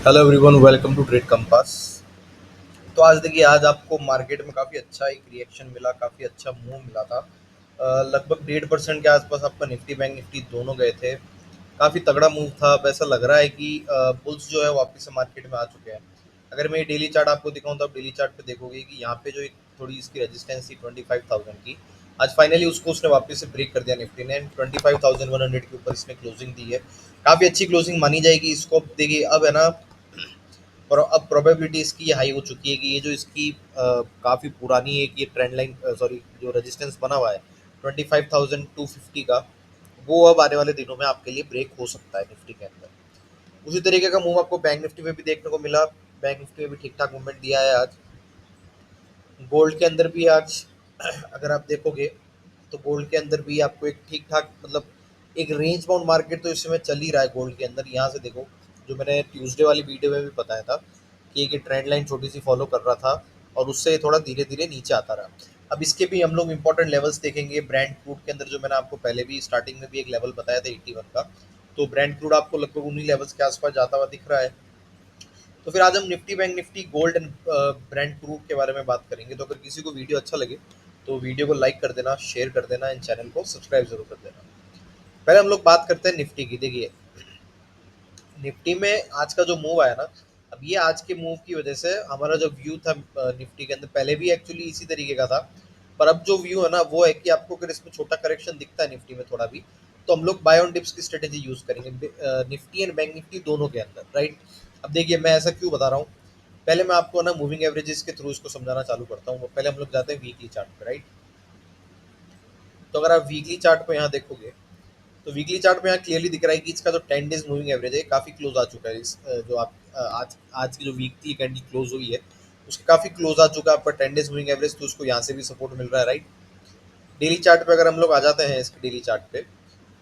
Hello everyone, welcome to trade compass. तो आज देखिए, आज आपको मार्केट में काफ़ी अच्छा एक रिएक्शन मिला, काफ़ी अच्छा मूव मिला था। लगभग 1.5% के आसपास आपका निफ्टी बैंक निफ्टी दोनों गए थे। काफ़ी तगड़ा मूव था। अब ऐसा लग रहा है कि बुल्स जो है वापस से मार्केट में आ चुके हैं। अगर मैं डेली चार्ट आपको दिखाऊं तो आप डेली चार्ट पे देखोगे कि यहाँ पे जो एक थोड़ी इसकी रेजिस्टेंस थी 25,000 की, आज फाइनली उसको उसने वापस से ब्रेक कर दिया निफ्टी ने। 25,100 के ऊपर इसने क्लोजिंग दी है। काफ़ी अच्छी क्लोजिंग मानी जाएगी इसको। अब देखिए, अब है ना, और अब प्रोबेबिलिटी इसकी हाई हो चुकी है कि ये जो इसकी काफ़ी पुरानी एक ये ट्रेंड लाइन, सॉरी, जो रेजिस्टेंस बना हुआ है 25,250 का, वो अब आने वाले दिनों में आपके लिए ब्रेक हो सकता है निफ्टी के अंदर। उसी तरीके का मूव आपको बैंक निफ्टी में भी देखने को मिला। बैंक निफ्टी में भी ठीक ठाक मूवमेंट दिया है आज। गोल्ड के अंदर भी आज अगर आप देखोगे तो गोल्ड के अंदर भी आपको एक ठीक ठाक, मतलब एक रेंज बाउंड मार्केट तो इस समय चल ही रहा है गोल्ड के अंदर। यहाँ से देखो, जो मैंने ट्यूसडे वाली वीडियो में भी बताया था कि एक ट्रेंड लाइन छोटी सी फॉलो कर रहा था और उससे थोड़ा धीरे धीरे नीचे आता रहा। अब इसके भी हम लोग इंपॉर्टेंट लेवल्स देखेंगे। ब्रांड क्रूड के अंदर जो मैंने आपको पहले भी स्टार्टिंग में भी एक लेवल बताया था 81 का, तो ब्रांड क्रूड आपको लगभग उन्हीं लेवल्स के आसपास जाता हुआ दिख रहा है। तो फिर आज हम Nifty bank Nifty gold and brand crude के बारे में बात करेंगे। तो अगर किसी को वीडियो अच्छा लगे तो वीडियो को लाइक कर देना, शेयर कर देना, एंड चैनल को सब्सक्राइब जरूर कर देना। पहले हम लोग बात करते हैं निफ्टी की। देखिए, निफ्टी में आज का जो मूव आया ना, अब ये आज के मूव की वजह से हमारा जो व्यू था निफ्टी के अंदर, पहले भी एक्चुअली इसी तरीके का था। पर अब जो व्यू है ना, वो है कि आपको अगर इसमें छोटा करेक्शन दिखता है निफ्टी में थोड़ा भी, तो हम लोग बाय ऑन डिप्स की स्ट्रेटेजी यूज करेंगे निफ्टी एंड बैंक निफ्टी दोनों के अंदर, राइट। अब देखिए, मैं ऐसा क्यों बता रहा हूँ। पहले मैं आपको ना मूविंग एवरेजेस के थ्रू इसको समझाना चालू करता हूँ। पहले हम लोग जाते हैं वीकली चार्ट पे, राइट। तो अगर आप वीकली चार्ट पे यहाँ देखोगे तो वीकली चार्ट में यहाँ क्लियरली दिख रहा है कि इसका जो 10 डेज मूविंग एवरेज है काफ़ी क्लोज आ चुका है। जो आप आज आज की जो वीकली कैंडल क्लोज हुई है उसके काफ़ी क्लोज आ चुका है आपका 10 डेज मूविंग एवरेज। तो उसको यहाँ से भी सपोर्ट मिल रहा है, राइट। डेली चार्ट पे अगर हम लोग आ जाते हैं इसके डेली चार्ट पे,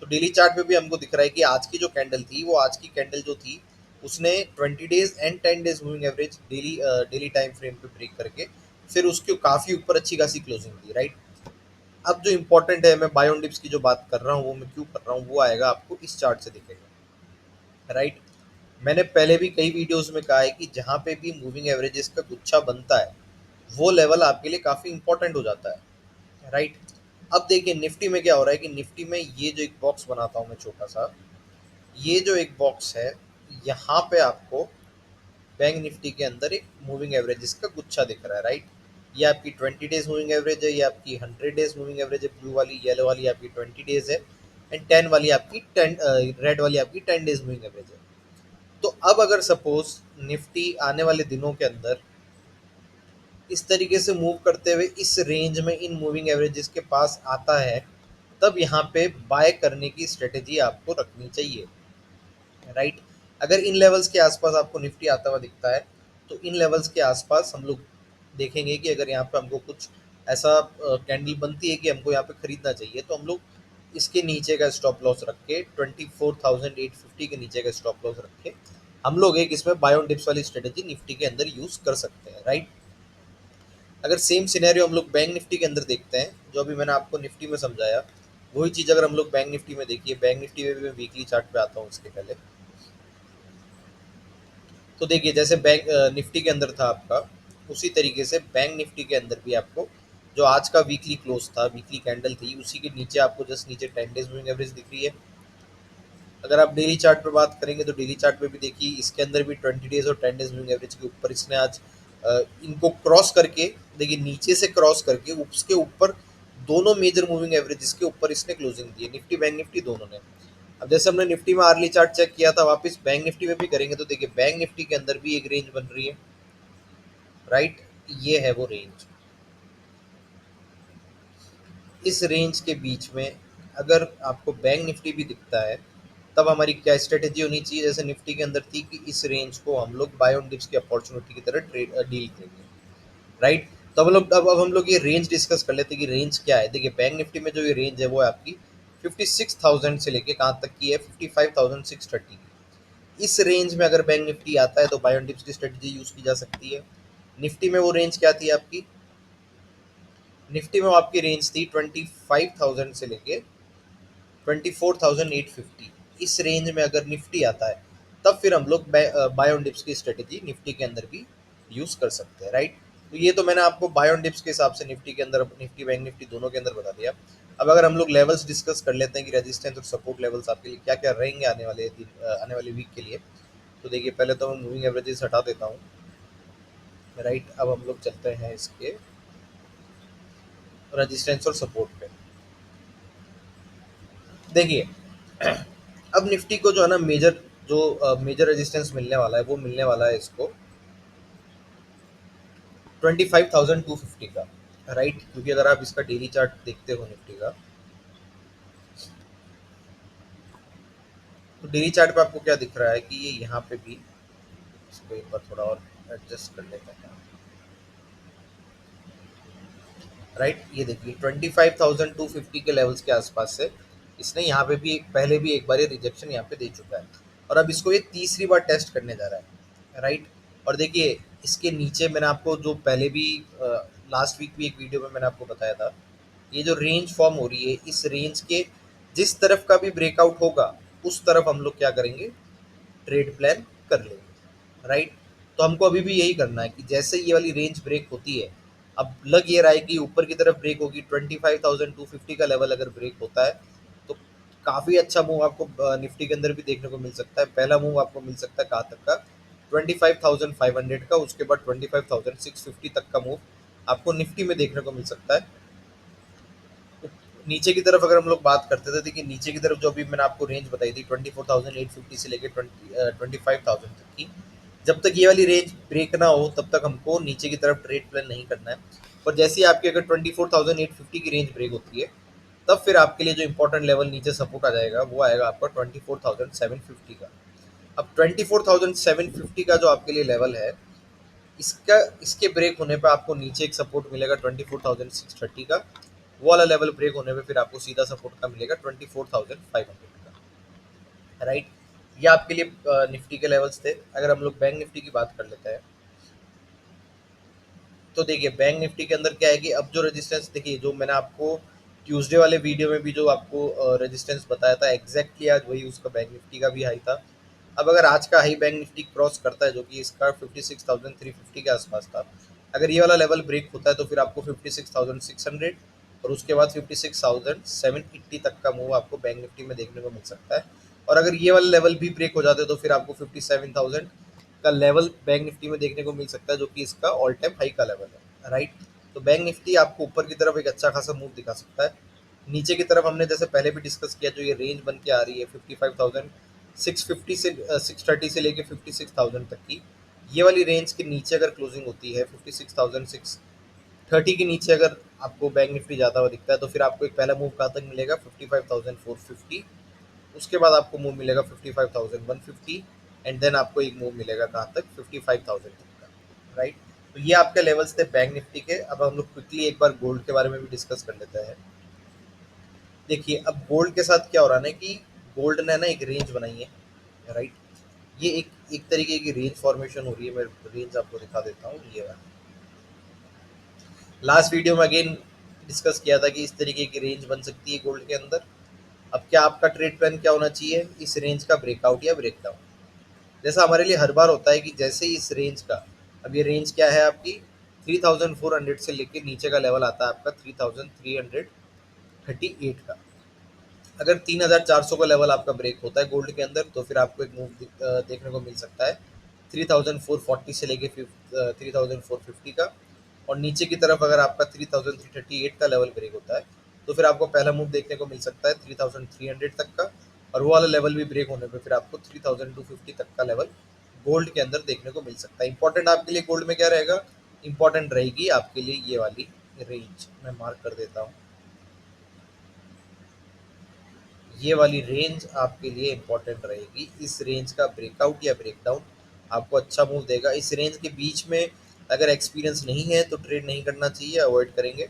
तो डेली चार्ट पे भी हमको दिख रहा है कि आज की जो कैंडल थी, वो आज की कैंडल जो थी उसने 20 days and 10 days moving average daily time frame पे ब्रेक करके फिर उसके काफ़ी ऊपर अच्छी खासी क्लोजिंग दी, राइट। अब जो इंपॉर्टेंट है, मैं बायोन डिप्स की जो बात कर रहा हूँ वो मैं क्यों कर रहा हूँ, वो आएगा आपको इस चार्ट से दिखेगा, राइट। मैंने पहले भी कई वीडियोस में कहा है कि जहाँ पे भी मूविंग एवरेजेस का गुच्छा बनता है वो लेवल आपके लिए काफ़ी इंपॉर्टेंट हो जाता है, राइट। अब देखिए निफ्टी में क्या हो रहा है कि निफ्टी में ये जो एक बॉक्स बनाता हूँ मैं छोटा सा, ये जो एक बॉक्स है, यहाँ पे आपको बैंक निफ्टी के अंदर एक मूविंग एवरेजेस का गुच्छा दिख रहा है, राइट। ये आपकी 20 डेज मूविंग एवरेज है, ये आपकी 100 डेज मूविंग एवरेज है, ब्लू वाली, येलो वाली आपकी 20 डेज है, एंड 10 वाली आपकी 10, रेड वाली आपकी 10 डेज मूविंग एवरेज है। तो अब अगर सपोज निफ्टी आने वाले दिनों के अंदर इस तरीके से मूव करते हुए इस रेंज में इन मूविंग एवरेजेस के पास आता है, तब यहाँ पे बाय करने की स्ट्रेटेजी आपको रखनी चाहिए, राइट। अगर इन लेवल्स के आसपास आपको निफ्टी आता हुआ दिखता है, तो इन लेवल्स के आसपास हम लोग देखेंगे कि अगर यहाँ पे हमको कुछ ऐसा कैंडल बनती है कि हमको यहाँ पे खरीदना चाहिए, तो हम लोग इसके नीचे का स्टॉप लॉस रख के 24,850 के नीचे का स्टॉप लॉस रख के हम लोग एक इसमें बायोन डिप्स वाली स्ट्रेटेजी निफ्टी के अंदर यूज कर सकते हैं, राइट। अगर सेम सिनेरियो हम लोग बैंक निफ्टी के अंदर देखते हैं, जो अभी मैंने आपको निफ्टी में समझाया, वही चीज़ अगर हम लोग बैंक निफ्टी में देखिए, बैंक निफ्टी में भी मैं वीकली चार्ट पे आता हूँ इसके पहले। तो देखिए, जैसे बैंक निफ्टी के अंदर था आपका, उसी तरीके से बैंक निफ्टी के अंदर भी आपको जो आज का वीकली क्लोज था, वीकली कैंडल थी, उसी के नीचे आपको जस्ट नीचे 10 डेज मूविंग एवरेज दिख रही है। अगर आप डेली चार्ट पे बात करेंगे तो डेली चार्ट पे भी देखिए, इसके अंदर भी 20 डेज और 10 डेज मूविंग एवरेज के ऊपर इसने आज इनको क्रॉस करके, देखिए नीचे से क्रॉस करके उसके ऊपर दोनों मेजर मूविंग एवरेजेस के ऊपर इसने क्लोजिंग दी है, निफ्टी बैंक निफ्टी दोनों ने। अब जैसे हमने निफ्टी में आर्ली चार्ट चेक किया था, वापस बैंक निफ्टी में भी करेंगे तो देखिए बैंक निफ्टी के अंदर भी एक रेंज बन रही है, राइट। ये है वो रेंज। इस रेंज के बीच में अगर आपको बैंक निफ्टी भी दिखता है, तब हमारी क्या स्ट्रेटेजी होनी चाहिए, जैसे निफ्टी के अंदर थी कि इस रेंज को हम लोग बाय ऑन डिप्स की अपॉर्चुनिटी की तरह ट्रेड डील करेंगे, राइट। तो हम लोग अब हम लोग ये रेंज डिस्कस कर लेते हैं कि रेंज क्या है। देखिए बैंक निफ्टी में जो ये रेंज है वो है आपकी 56,000 से लेके कहाँ तक की है, 55,630 की। इस रेंज में अगर बैंक निफ्टी आता है तो बाय ऑन डिप्स की स्ट्रेटजी यूज की जा सकती है। निफ्टी में वो रेंज क्या थी आपकी, निफ्टी में वो आपकी रेंज थी 25,000 से लेके 24,850। इस रेंज में अगर निफ्टी आता है तब फिर हम लोग बाय ऑन डिप्स की स्ट्रेटेजी निफ्टी के अंदर भी यूज कर सकते हैं, राइट। तो ये तो मैंने आपको बाय ऑन डिप्स के हिसाब से निफ्टी के अंदर, निफ्टी बैंक निफ्टी दोनों के अंदर बता दिया। अब अगर हम लोग लेवल्स डिस्कस कर लेते हैं कि रेजिस्टेंस और सपोर्ट लेवल्स आपके लिए क्या क्या रहेंगे आने वाले दिन, आने वाले वीक के लिए। तो देखिए, पहले तो मैं मूविंग एवरेजेस हटा देता हूँ, राइट। अब हम लोग चलते हैं इसके रेजिस्टेंस और सपोर्ट पे। देखिए, अब निफ्टी को जो है ना मेजर रेजिस्टेंस मिलने वाला है, वो मिलने वाला है इसको 25,250 का, राइट। क्योंकि अगर आप इसका डेली चार्ट देखते हो निफ्टी का, तो डेली चार्ट पे आपको क्या दिख रहा है कि ये यहाँ पे भी, इसको एक बार थोड़ा और एडजस्ट कर लेते हैं, राइट। ये देखिए 25,250 के लेवल्स के आसपास से इसने यहाँ पे भी पहले भी एक बार ये रिजेक्शन यहाँ पे दे चुका है, और अब इसको ये तीसरी बार टेस्ट करने जा रहा है, राइट। और देखिए, इसके नीचे मैंने आपको जो पहले भी लास्ट वीक भी एक वीडियो में मैंने आपको बताया था, ये जो रेंज फॉर्म हो रही है, इस रेंज के जिस तरफ का भी ब्रेकआउट होगा, उस तरफ हम लोग क्या करेंगे, ट्रेड प्लान कर लेंगे, राइट। तो हमको अभी भी यही करना है कि जैसे ये वाली रेंज ब्रेक होती है, अब लग ये रहा है कि ऊपर की तरफ ब्रेक होगी, 25,250 का लेवल अगर ब्रेक होता है, तो काफ़ी अच्छा मूव आपको निफ्टी के अंदर भी देखने को मिल सकता है। पहला मूव आपको मिल सकता है कहाँ तक का, 25,500 का, उसके बाद 25,650 तक का मूव आपको निफ्टी में देखने को मिल सकता है। नीचे की तरफ अगर हम लोग बात करते थे, देखिए नीचे की तरफ जो अभी मैंने आपको रेंज बताई थी 24,850 से लेके 25,000 तक की, जब तक ये वाली रेंज ब्रेक ना हो तब तक हमको नीचे की तरफ ट्रेड प्लान नहीं करना है। और जैसे ही आपकी अगर 24,850 की रेंज ब्रेक होती है, तब फिर आपके लिए जो इंपॉर्टेंट लेवल नीचे सपोर्ट आ जाएगा, वो आएगा आपका 24,750 का। अब 24,750 का जो आपके लिए लेवल है, इसका इसके ब्रेक होने पे आपको नीचे एक सपोर्ट मिलेगा 24,630 का। वो वाला लेवल ब्रेक होने पे फिर आपको सीधा सपोर्ट का मिलेगा 24,500 का, राइट। ये आपके लिए निफ्टी के लेवल्स थे। अगर हम लोग बैंक निफ्टी की बात कर लेते हैं, तो देखिए बैंक निफ्टी के अंदर क्या है कि अब जो रेजिस्टेंस, देखिए जो मैंने आपको ट्यूसडे वाले वीडियो में भी जो आपको रेजिस्टेंस बताया था, एग्जैक्टली आज वही उसका बैंक निफ्टी का भी हाई था। अब अगर आज का हाई बैंक निफ्टी क्रॉस करता है, जो कि इसका 56,350 के आसपास था, अगर ये वाला लेवल ब्रेक होता है तो फिर आपको 56,600 और उसके बाद 56,780 तक का मूव आपको बैंक निफ्टी में देखने को मिल सकता है। और अगर ये वाला लेवल भी ब्रेक हो जाते हैं तो फिर आपको 57,000 का लेवल बैंक निफ्टी में देखने को मिल सकता है, जो कि इसका ऑल टाइम हाई का लेवल है, राइट। तो बैंक निफ्टी आपको ऊपर की तरफ एक अच्छा खासा मूव दिखा सकता है। नीचे की तरफ हमने जैसे पहले भी डिस्कस किया, जो ये रेंज बन के आ रही है 55,650 से 630 से लेके 56,000 तक की, ये वाली रेंज के नीचे अगर क्लोजिंग होती है 56,630 के नीचे, अगर आपको बैंक निफ्टी जाता हुआ दिखता है, तो फिर आपको एक पहला मूव कहाँ तक मिलेगा, 55,450। उसके बाद आपको मूव मिलेगा 55,150 एंड देन आपको एक मूव मिलेगा कहाँ तक, 55,000 तक का, राइट। तो ये आपके लेवल्स थे बैंक निफ्टी के। अब हम लोग क्विकली एक बार गोल्ड के बारे में भी डिस्कस कर लेते हैं। देखिए, अब गोल्ड के साथ क्या हो रहा है ना कि गोल्ड ने ना एक रेंज बनाई है, राइट। ये एक एक तरीके की रेंज फॉर्मेशन हो रही है। मैं रेंज आपको दिखा देता हूँ, ये वाला। लास्ट वीडियो में अगेन डिस्कस किया था कि इस तरीके की रेंज बन सकती है गोल्ड के अंदर। अब क्या आपका ट्रेड प्लान क्या होना चाहिए, इस रेंज का ब्रेकआउट या ब्रेकडाउन। जैसा हमारे लिए हर बार होता है कि जैसे ही इस रेंज का, अब ये रेंज क्या है आपकी, 3,400 से लेके नीचे का लेवल आता है आपका 3,338 का। अगर 3,400 का लेवल आपका ब्रेक होता है गोल्ड के अंदर, तो फिर आपको एक मूव देखने को मिल सकता है 3,440 से लेके 3,450 का। और नीचे की तरफ अगर आपका 3,338 का लेवल ब्रेक होता है, तो फिर आपको पहला मूव देखने को मिल सकता है 3,300 तक का। और वो वाला लेवल भी ब्रेक होने पे फिर आपको 3,250 तक का लेवल गोल्ड के अंदर देखने को मिल सकता है। इंपॉर्टेंट आपके लिए गोल्ड में क्या रहेगा, इंपॉर्टेंट रहेगी आपके लिए ये वाली रेंज। मैं मार्क कर देता हूँ, ये वाली रेंज आपके लिए इंपॉर्टेंट रहेगी। इस रेंज का ब्रेकआउट या ब्रेकडाउन आपको अच्छा मूव देगा। इस रेंज के बीच में अगर एक्सपीरियंस नहीं है तो ट्रेड नहीं करना चाहिए, अवॉइड करेंगे।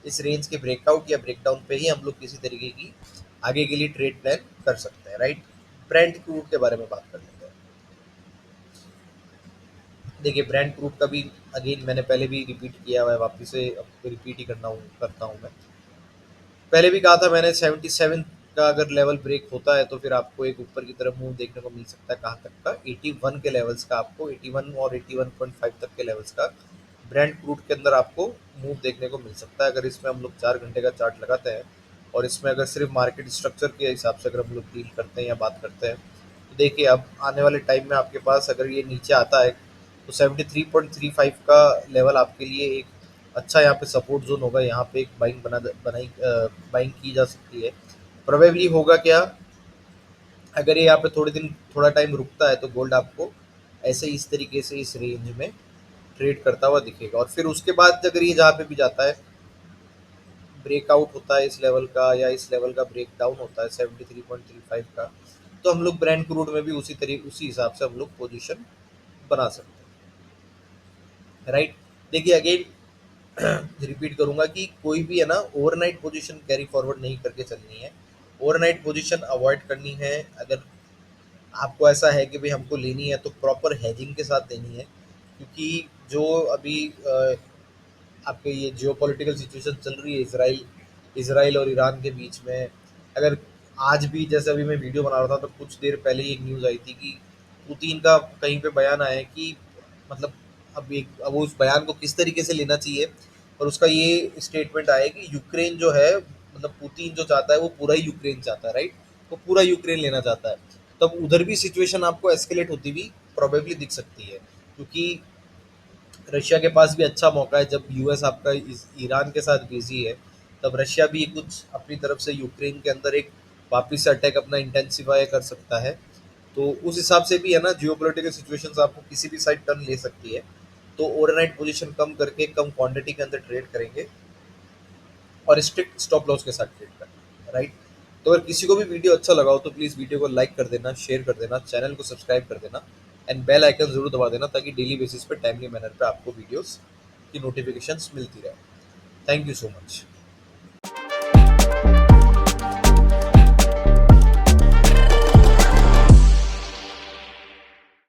इस रेंज के ब्रेकआउट या ब्रेकडाउन पे ही हम लोग किसी तरीके की आगे के लिए ट्रेड प्लान कर सकते हैं, राइट। ब्रेंट क्रूड के बारे में बात कर लेते हैं। देखिए, ब्रेंट क्रूड का भी अगेन मैंने पहले भी रिपीट किया हुआ है, वापस से रिपीट ही करता हूँ मैं। पहले भी कहा था मैंने 77 का अगर लेवल ब्रेक होता है तो फिर आपको एक ऊपर की तरफ मूव देखने को मिल सकता है, कहाँ तक का 81 के लेवल्स का, आपको 81 और 81.5 तक के लेवल्स का ब्रेंट क्रूड के अंदर आपको मूव देखने को मिल सकता है। अगर इसमें हम लोग 4 घंटे का चार्ट लगाते हैं और इसमें अगर सिर्फ मार्केट स्ट्रक्चर के हिसाब से अगर हम लोग डील करते हैं या बात करते हैं, तो देखिए अब आने वाले टाइम में आपके पास अगर ये नीचे आता है तो 73.35 का लेवल आपके लिए एक अच्छा यहाँ पे सपोर्ट जोन होगा। यहाँ पे एक बाइंग की जा सकती है। प्रोबेबली होगा क्या, अगर ये यहाँ पे थोड़े दिन थोड़ा टाइम रुकता है तो गोल्ड आपको ऐसे इस तरीके से इस रेंज में ट्रेड करता हुआ दिखेगा। और फिर उसके बाद अगर ये जहाँ पे भी जाता है, ब्रेकआउट होता है इस लेवल का या इस लेवल का ब्रेक डाउन होता है 73.35 का, तो हम लोग ब्रेंट क्रूड में भी उसी हिसाब से हम लोग पोजीशन बना सकते हैं, राइट। देखिए अगेन रिपीट करूंगा कि कोई भी है ना ओवरनाइट पोजीशन कैरी फॉरवर्ड नहीं करके चलनी है, ओवरनाइट पोजीशन अवॉइड करनी है। अगर आपको ऐसा है कि भाई हमको लेनी है तो प्रॉपर हेजिंग के साथ लेनी है, क्योंकि जो अभी आपके ये जियोपॉलिटिकल सिचुएशन चल रही है इसराइल इसराइल और ईरान के बीच में, अगर आज भी जैसे अभी मैं वीडियो बना रहा था तो कुछ देर पहले ही एक न्यूज़ आई थी कि पुतिन का कहीं पे बयान आया है कि मतलब अब वो उस बयान को किस तरीके से लेना चाहिए, और उसका ये स्टेटमेंट आया है कि यूक्रेन जो है, मतलब पुतिन जो चाहता है वो पूरा ही यूक्रेन चाहता है, राइट। वो पूरा यूक्रेन लेना चाहता है। तब उधर भी सिचुएशन आपको एस्केलेट होती हुई प्रोबेबली दिख सकती है, क्योंकि रशिया के पास भी अच्छा मौका है। जब यूएस आपका ईरान के साथ बिजी है, तब रशिया भी कुछ अपनी तरफ से यूक्रेन के अंदर एक वापस से अटैक अपना इंटेंसिफाई कर सकता है। तो उस हिसाब से भी है ना जियोपॉलिटिकल सिचुएशंस आपको किसी भी साइड टर्न ले सकती है। तो ओवरनाइट पोजीशन कम करके कम क्वांटिटी के अंदर ट्रेड करेंगे और स्ट्रिक्ट स्टॉप लॉस के साथ ट्रेड करेंगे, राइट। तो अगर किसी को भी वीडियो अच्छा लगा हो तो प्लीज़ वीडियो को लाइक कर देना, शेयर कर देना, चैनल को सब्सक्राइब कर देना एंड बेल आइकन जरूर दबा देना, ताकि डेली बेसिस पे टाइमली मैनर पे आपको वीडियोस की नोटिफिकेशंस मिलती रहे। Thank you so much.